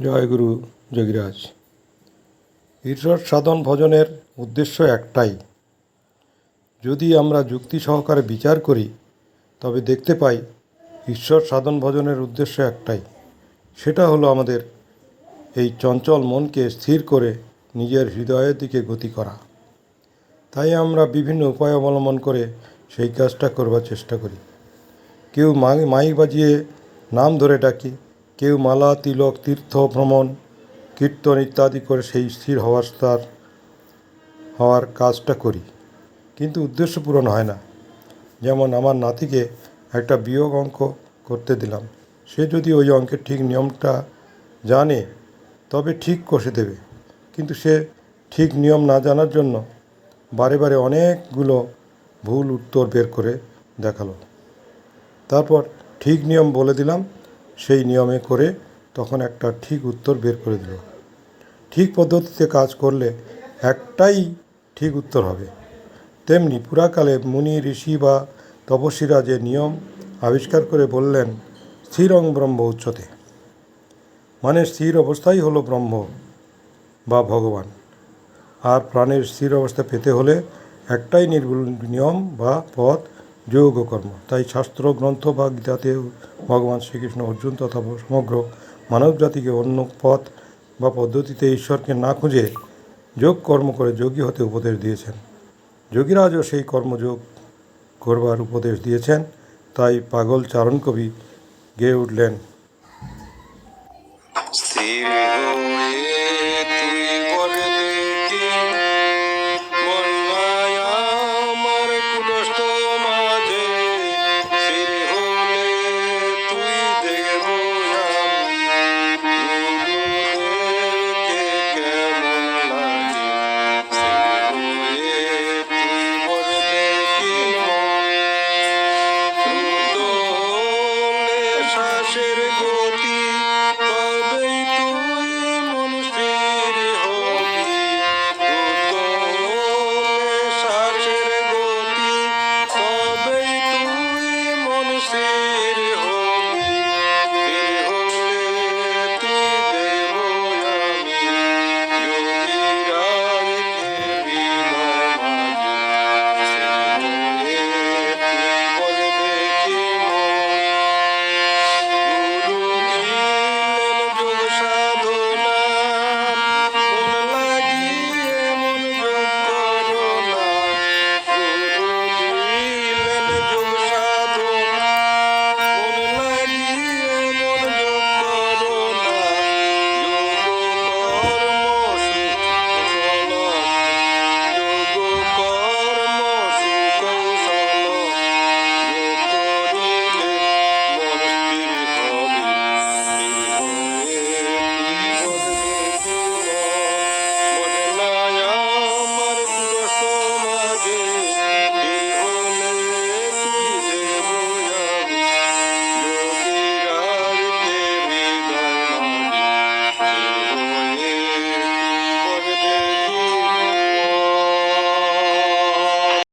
জয়গুরু যোগীরাজ। ঈশ্বর সাধন ভজনের উদ্দেশ্য একটাই। যদি আমরা যুক্তি সহকারে বিচার করি তবে দেখতে পাই ঈশ্বর সাধন ভজনের উদ্দেশ্য একটাই, সেটা হলো আমাদের এই চঞ্চল মনকে স্থির করে নিজের হৃদয়ের দিকে গতি করা। তাই আমরা বিভিন্ন উপায় অবলম্বন করে সেই কাজটা করবার চেষ্টা করি। কেউ মাইক বাজিয়ে নাম ধরে ডাকি, কেউ মালা তিলক তীর্থ ভ্রমণ কীর্তন ইত্যাদি করে সেই স্থির হওয়ার কাজটা করি, কিন্তু উদ্দেশ্য পূরণ হয় না। যেমন আমার নাতিকে একটা বিয়োগ অঙ্ক করতে দিলাম, সে যদি ওই অঙ্কের ঠিক নিয়মটা জানে তবে ঠিক কষে দেবে, কিন্তু সে ঠিক নিয়ম না জানার জন্য বারে বারে অনেকগুলো ভুল উত্তর বের করে দেখালো। তারপর ঠিক নিয়ম বলে দিলাম, সেই নিয়মে করে তখন একটা ঠিক উত্তর বের করে দিল। ঠিক পদ্ধতিতে কাজ করলে একটাই ঠিক উত্তর হবে। তেমনি পুরাকালে মুনি ঋষি বা তপস্বীরা যে নিয়ম আবিষ্কার করে বললেন, স্থিরং ব্রহ্ম উচ্চতে, মানে স্থির অবস্থাই হলো ব্রহ্ম বা ভগবান। আর প্রাণের স্থির অবস্থা পেতে হলে একটাই নির্ভুল নিয়ম বা পথ, যোগ ও কর্ম। তাই শাস্ত্র গ্রন্থ বা গীতাতে ভগবান শ্রীকৃষ্ণ অর্জুন তথা সমগ্র মানব জাতিকে অন্য পথ বা পদ্ধতিতে ঈশ্বরকে না খুঁজে যোগ কর্ম করে যোগী হতে উপদেশ দিয়েছেন। যোগীরাজও সেই কর্মযোগ করবার উপদেশ দিয়েছেন। তাই পাগল চারণ কবি গেয়ে উঠলেন, স্থির হয়ে